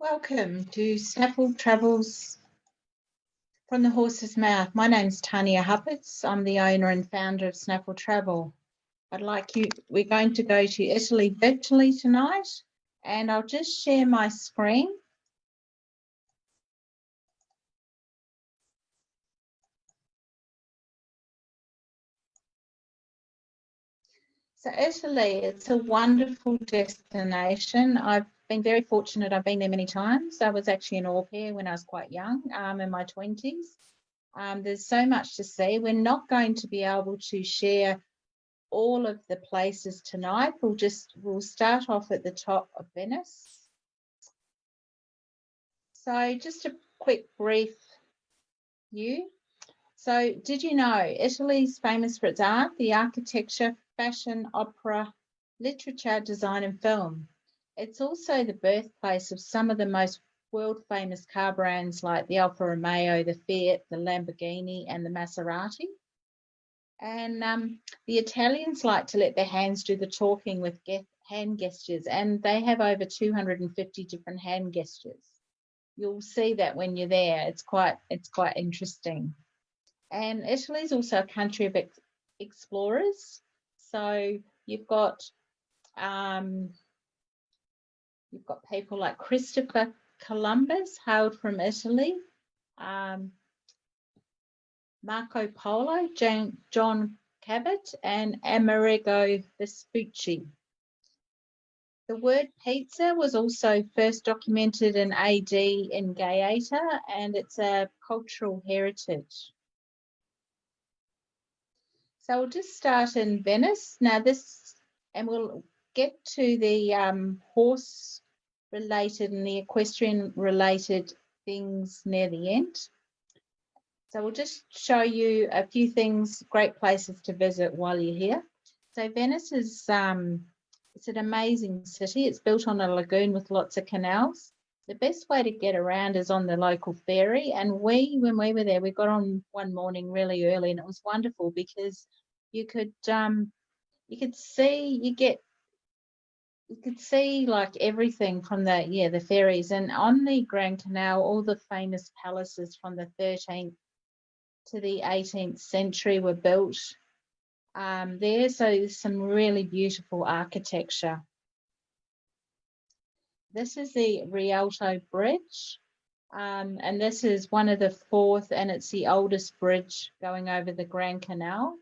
Welcome to Snaffle Travels from the Horse's Mouth. My name's Tania Hupperts. I'm the owner and founder of Snaffle Travel. We're going to go to Italy virtually tonight, and I'll just share my screen. So Italy, it's a wonderful destination. I've been very fortunate. I've been there many times. I was actually an au pair when I was quite young, in my 20s. There's so much to see. We're not going to be able to share all of the places tonight. We'll start off at the top of Venice. So just a quick brief view. So did you know Italy's famous for its art, the architecture, fashion, opera, literature, design and film. It's also the birthplace of some of the most world famous car brands like the Alfa Romeo, the Fiat, the Lamborghini and the Maserati. And the Italians like to let their hands do the talking with hand gestures, and they have over 250 different hand gestures. You'll see that when you're there. It's quite interesting. And Italy is also a country of explorers. So you've got people like Christopher Columbus, hailed from Italy. Marco Polo, John Cabot, and Amerigo Vespucci. The word pizza was also first documented in AD in Gaeta, and it's a cultural heritage. So we'll just start in Venice. Now and we'll get to the horse-related and the equestrian-related things near the end. So we'll just show you a few things, great places to visit while you're here. So Venice is it's an amazing city. It's built on a lagoon with lots of canals. The best way to get around is on the local ferry. And when we were there, we got on one morning really early, and it was wonderful because you could see like everything from the ferries. And on the Grand Canal, all the famous palaces from the 13th to the 18th century were built there. So there's some really beautiful architecture. This is the Rialto Bridge, and this is one of the fourth, and it's the oldest bridge going over the Grand Canal.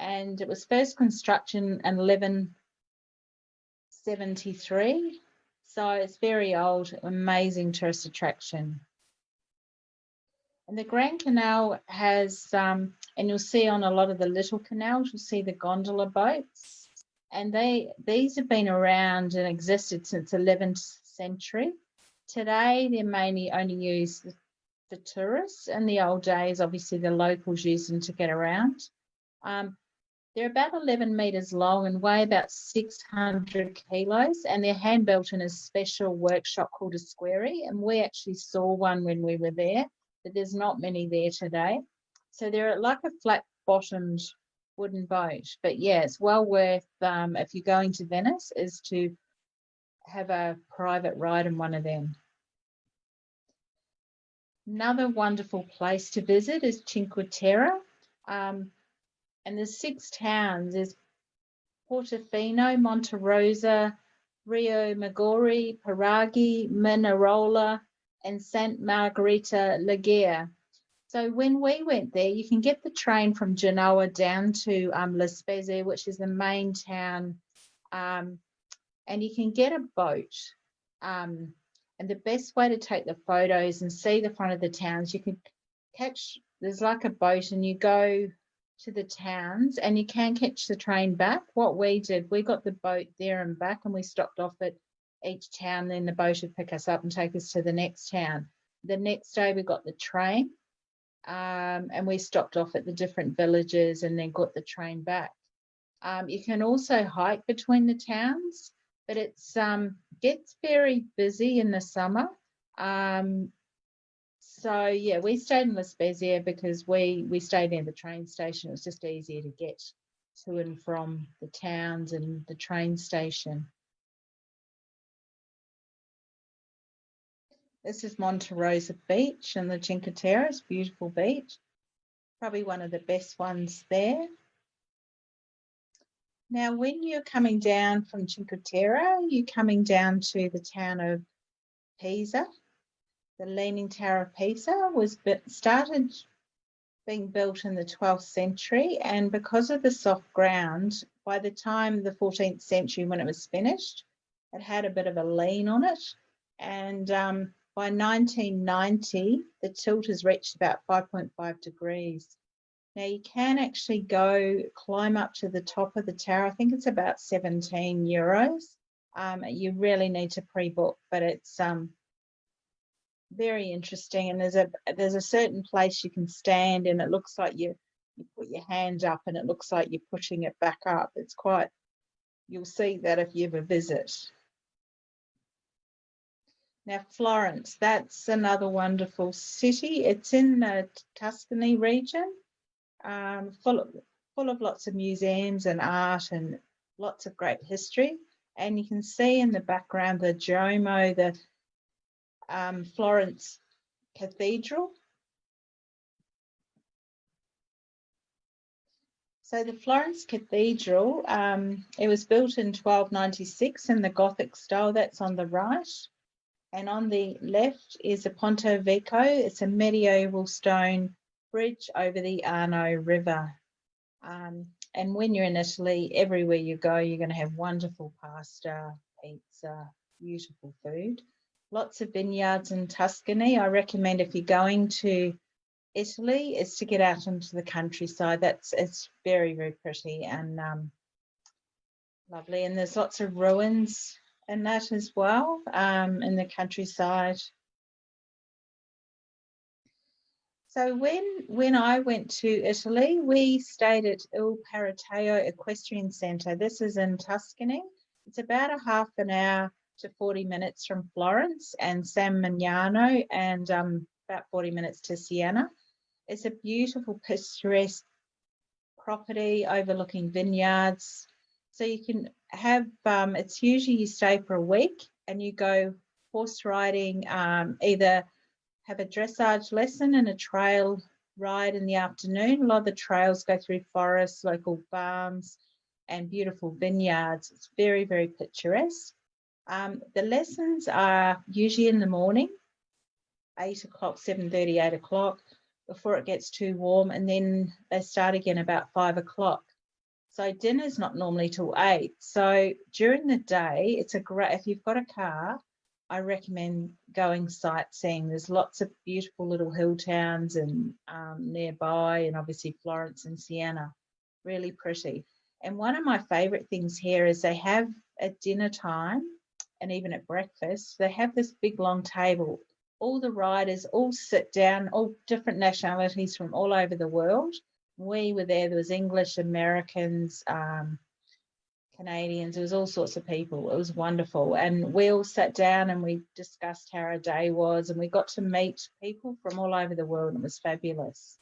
And it was first constructed in 1173. So it's very old, amazing tourist attraction. And the Grand Canal has, and you'll see on a lot of the little canals, you'll see the gondola boats. And these have been around and existed since the 11th century. Today, they're mainly only used for tourists. In the old days, obviously, the locals used them to get around. They're about 11 metres long and weigh about 600 kilos, and they're hand-built in a special workshop called a squarey. And we actually saw one when we were there. But there's not many there today. So they're like a flat-bottomed wooden boat. But yeah, it's well worth, if you're going to Venice, is to have a private ride in one of them. Another wonderful place to visit is Cinque Terre. And there's 6 towns. There's Portofino, Monterosa, Rio Maggiore, Paraghi, Minerola, and Santa Margherita Ligure. So when we went there, you can get the train from Genoa down to La Spezia, which is the main town, and you can get a boat. And the best way to take the photos and see the front of the towns, you can there's like a boat, and you go to the towns and you can catch the train back. What we did, we got the boat there and back, and we stopped off at each town, then the boat would pick us up and take us to the next town. The next day we got the train, and we stopped off at the different villages and then got the train back. You can also hike between the towns, but it gets very busy in the summer. So yeah, we stayed in La Spezia because we stayed near the train station. It was just easier to get to and from the towns and the train station. This is Monte Rosa Beach in the Cinque Terre. It's a beautiful beach. Probably one of the best ones there. Now, when you're coming down from Cinque Terre, you're coming down to the town of Pisa. The Leaning Tower of Pisa was started being built in the 12th century, and because of the soft ground, by the time the 14th century when it was finished, it had a bit of a lean on it, and by 1990 the tilt has reached about 5.5 degrees. Now you can actually climb up to the top of the tower. I think it's about €17. You really need to pre-book, but it's very interesting, and there's a certain place you can stand, and it looks like you put your hand up and it looks like you're pushing it back up. It's quite, you'll see that if you ever visit. Now Florence, that's another wonderful city. It's in the Tuscany region, full of lots of museums and art and lots of great history. And you can see in the background the Duomo, the Florence Cathedral. So the Florence Cathedral, it was built in 1296 in the Gothic style. That's on the right. And on the left is a Ponte Vecchio. It's a medieval stone bridge over the Arno River. And when you're in Italy, everywhere you go, you're going to have wonderful pasta, pizza, beautiful food. Lots of vineyards in Tuscany. I recommend if you're going to Italy is to get out into the countryside. It's very, very pretty and lovely. And there's lots of ruins in that as well, in the countryside. So when I went to Italy, we stayed at Il Parateo Equestrian Centre. This is in Tuscany. It's about a half an hour to 40 minutes from Florence and San Magnano, and about 40 minutes to Siena. It's a beautiful, picturesque property overlooking vineyards. So you can have, it's usually you stay for a week and you go horse riding, either have a dressage lesson and a trail ride in the afternoon. A lot of the trails go through forests, local farms, and beautiful vineyards. It's very, very picturesque. The lessons are usually in the morning, 8 o'clock, 7:30, 8 o'clock, before it gets too warm, and then they start again about 5 o'clock. So dinner's not normally till 8. So during the day, it's a great, if you've got a car, I recommend going sightseeing. There's lots of beautiful little hill towns and nearby, and obviously Florence and Siena, really pretty. And one of my favourite things here is they have at dinner time and even at breakfast, they have this big long table. All the riders all sit down, all different nationalities from all over the world. We were there was English, Americans, Canadians, there was all sorts of people. It was wonderful. And we all sat down and we discussed how our day was, and we got to meet people from all over the world, and it was fabulous.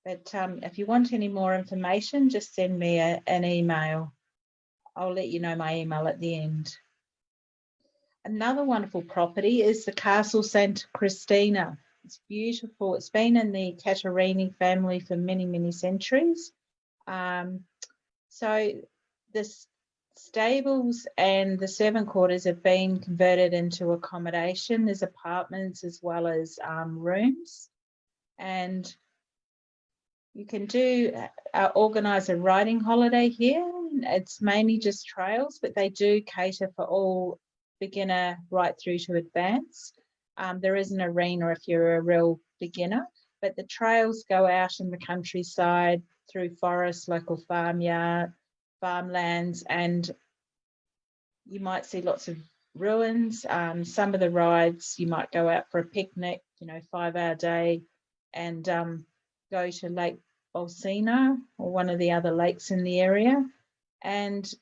But if you want any more information, just send me an email. I'll let you know my email at the end. Another wonderful property is the Castle Santa Cristina. It's beautiful. It's been in the Caterini family for many, many centuries. So the stables and the servant quarters have been converted into accommodation. There's apartments as well as rooms. And you can organise a riding holiday here. It's mainly just trails, but they do cater for all beginner right through to advanced. There is an arena if you're a real beginner, but the trails go out in the countryside through forests, local farmlands, and you might see lots of ruins. Some of the rides you might go out for a picnic, 5-hour day, and go to Lake Bolsena or one of the other lakes in the area. And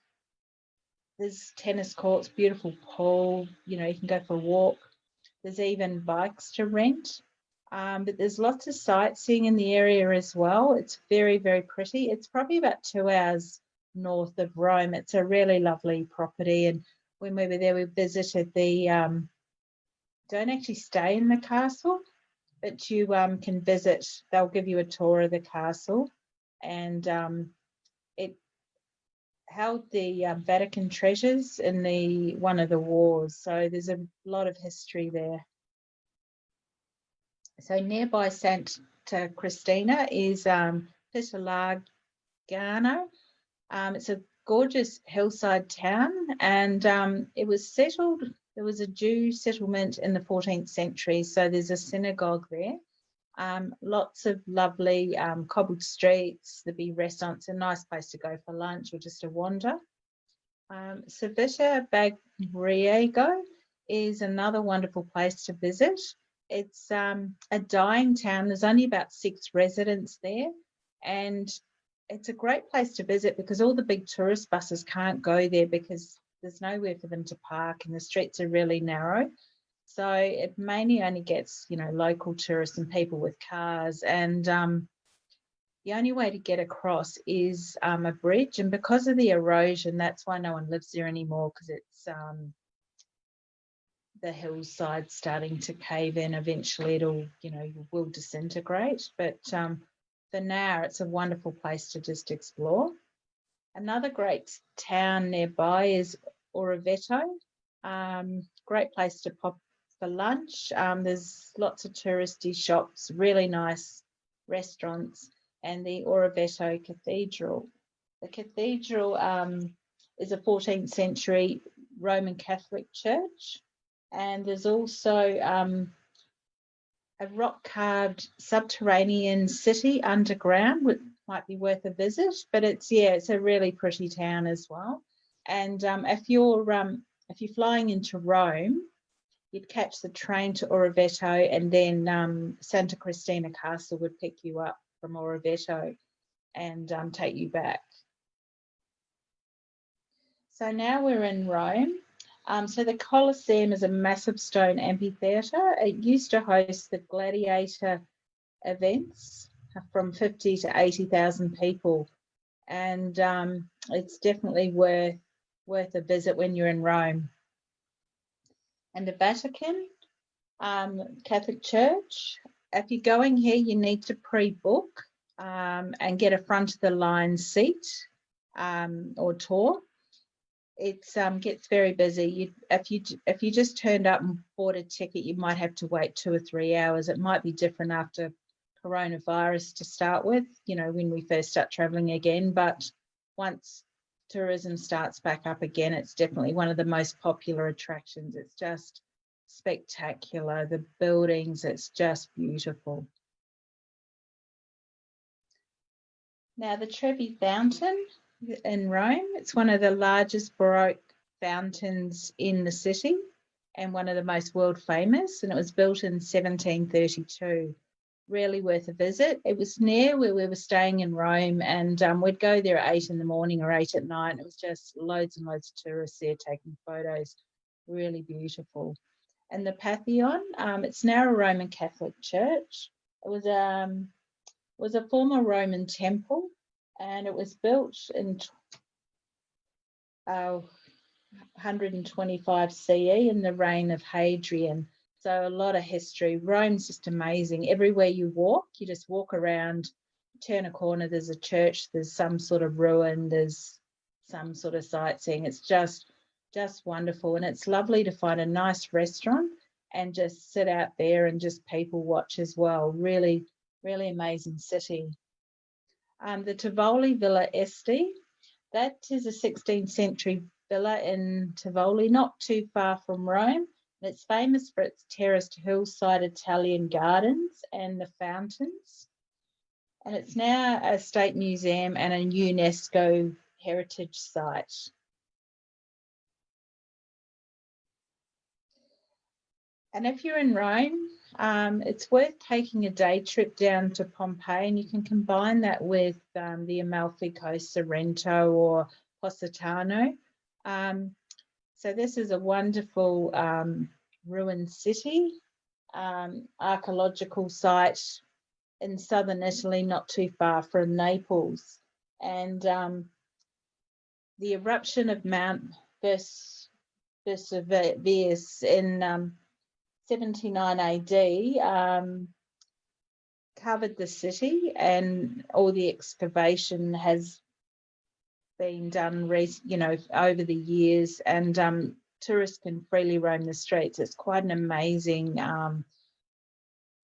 there's tennis courts, beautiful pool, you can go for a walk. There's even bikes to rent. But there's lots of sightseeing in the area as well. It's very, very pretty. It's probably about 2 hours north of Rome. It's a really lovely property. And when we were there, we visited the don't actually stay in the castle, but you can visit. They'll give you a tour of the castle, and it held the Vatican treasures in one of the wars. So there's a lot of history there. So nearby Santa Cristina is Fieracavalli. It's a gorgeous hillside town, and it was settled. There was a Jew settlement in the 14th century, so there's a synagogue there. Lots of lovely cobbled streets. There'd be restaurants, a nice place to go for lunch or just a wander. Civita Bagriego is another wonderful place to visit. It's a dying town. There's only about 6 residents there, and it's a great place to visit because all the big tourist buses can't go there because there's nowhere for them to park and the streets are really narrow. So it mainly only gets, local tourists and people with cars. And the only way to get across is a bridge. And because of the erosion, that's why no one lives there anymore, because it's the hillside starting to cave in. Eventually it'll, will disintegrate. But for now, it's a wonderful place to just explore. Another great town nearby is Orvieto. Great place to pop for lunch. There's lots of touristy shops, really nice restaurants, and the Orvieto Cathedral. The cathedral is a 14th century Roman Catholic church, and there's also a rock-carved subterranean city underground, which might be worth a visit. But it's a really pretty town as well. And if you're flying into Rome, you'd catch the train to Orvieto, and then Santa Cristina Castle would pick you up from Orvieto and take you back. So now we're in Rome. So the Colosseum is a massive stone amphitheatre. It used to host the gladiator events from 50 to 80,000 people. And it's definitely worth a visit when you're in Rome. And the Vatican, Catholic Church. If you're going here, you need to pre-book and get a front of the line seat or tour. It gets very busy. If you just turned up and bought a ticket, you might have to wait 2 or 3 hours. It might be different after coronavirus to start with, when we first start traveling again. But once tourism starts back up again, it's definitely one of the most popular attractions. It's just spectacular. The buildings, it's just beautiful. Now, the Trevi Fountain in Rome, it's one of the largest Baroque fountains in the city and one of the most world famous, and it was built in 1732. Really worth a visit. It was near where we were staying in Rome, and we'd go there at 8 in the morning or 8 at night. It was just loads and loads of tourists there taking photos. Really beautiful. And the Pantheon, it's now a Roman Catholic church. It was a former Roman temple, and it was built in 125 CE in the reign of Hadrian. So a lot of history. Rome's just amazing. Everywhere you walk, you just walk around, turn a corner, there's a church, there's some sort of ruin, there's some sort of sightseeing. It's just wonderful. And it's lovely to find a nice restaurant and just sit out there and just people watch as well. Really, really amazing city. The Tivoli Villa Este, that is a 16th century villa in Tivoli, not too far from Rome. And it's famous for its terraced hillside Italian gardens and the fountains. And it's now a state museum and a UNESCO heritage site. And if you're in Rome, it's worth taking a day trip down to Pompeii, and you can combine that with the Amalfi Coast, Sorrento or Positano. So this is a wonderful ruined city, archaeological site in southern Italy, not too far from Naples. And the eruption of Mount Vesuvius in 79 AD, covered the city, and all the excavation has been done, over the years, and tourists can freely roam the streets. It's quite an amazing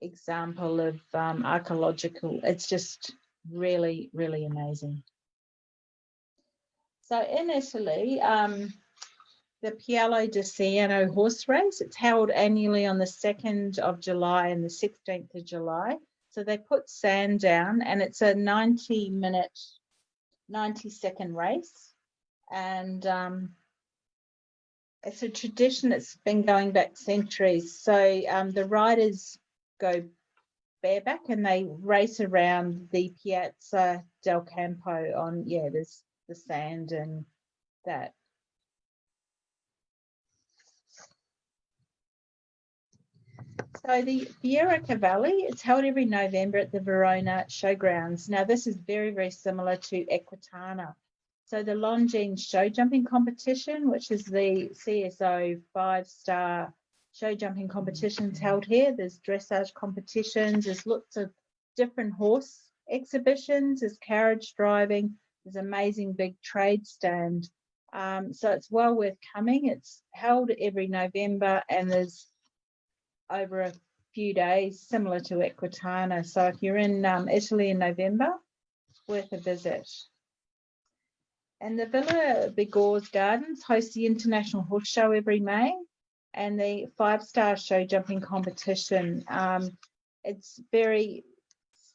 example of archaeological. It's just really, really amazing. So in Italy, the Palio di Siena horse race, it's held annually on the 2nd of July and the 16th of July. So they put sand down, and it's a 90-second race. And it's a tradition that's been going back centuries. So the riders go bareback and they race around the Piazza del Campo on, there's the sand and that. So the Fieracavalli, it's held every November at the Verona showgrounds. Now this is very, very similar to Equitana. So the Longines show jumping competition, which is the CSIO 5-star show jumping competitions held here. There's dressage competitions, there's lots of different horse exhibitions, there's carriage driving, there's amazing big trade stand. So it's well worth coming. It's held every November, and there's over a few days, similar to Equitana. So if you're in Italy in November, worth a visit. And the Villa Borghese Gardens hosts the International Horse Show every May, and the 5-star show jumping competition. It's very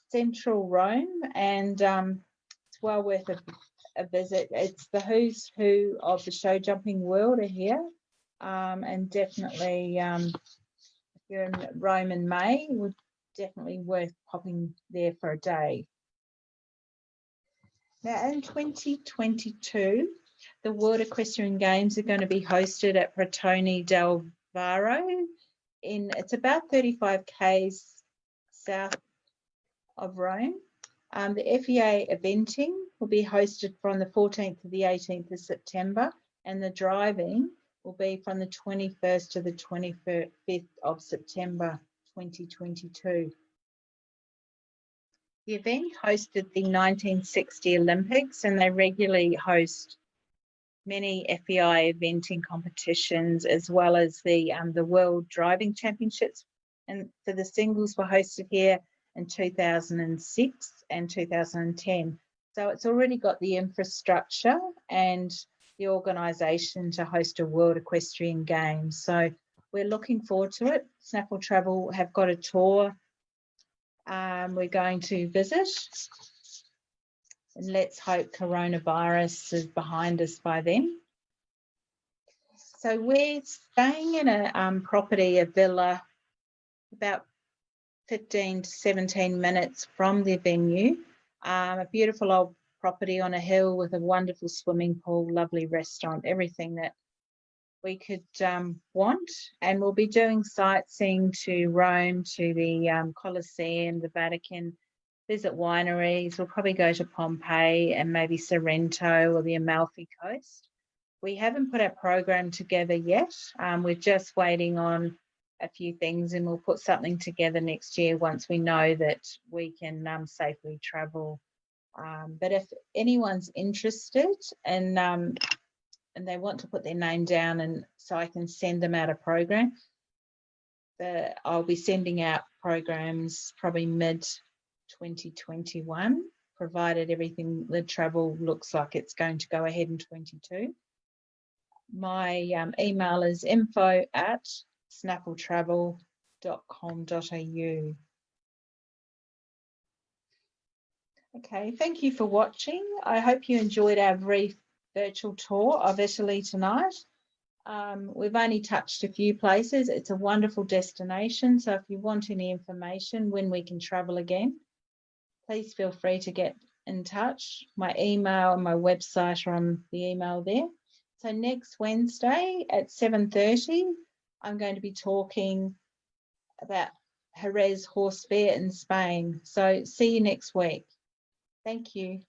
central Rome, and it's well worth a visit. It's the who's who of the show jumping world are here, and definitely if you're in Rome in May, it would definitely worth popping there for a day. Now in 2022, the World Equestrian Games are going to be hosted at Pratoni del Varo. It's about 35 k's south of Rome. The FEA eventing will be hosted from the 14th to the 18th of September, and the driving will be from the 21st to the 25th of September 2022. The event hosted the 1960 Olympics, and they regularly host many FEI eventing competitions, as well as the World Driving Championships. And for the singles were hosted here in 2006 and 2010. So it's already got the infrastructure and the organisation to host a World Equestrian Games. So we're looking forward to it. Snaffle Travel have got a tour we're going to visit. And let's hope coronavirus is behind us by then. So we're staying in a property, a villa, about 15 to 17 minutes from the venue. A beautiful old property on a hill with a wonderful swimming pool, lovely restaurant, everything that we could want. And we'll be doing sightseeing to Rome, to the Colosseum, the Vatican, visit wineries. We'll probably go to Pompeii and maybe Sorrento or the Amalfi Coast. We haven't put our program together yet. We're just waiting on a few things, and we'll put something together next year once we know that we can safely travel. But if anyone's interested and they want to put their name down, and so I can send them out a program, I'll be sending out programs probably mid-2021, provided everything, the travel looks like it's going to go ahead in 22. My email is info@snaffletravel.com.au. Okay, thank you for watching. I hope you enjoyed our brief virtual tour of Italy tonight. We've only touched a few places. It's a wonderful destination. So if you want any information when we can travel again, please feel free to get in touch. My email and my website are on the email there. So next Wednesday at 7:30, I'm going to be talking about Jerez Horse Fair in Spain. So see you next week. Thank you.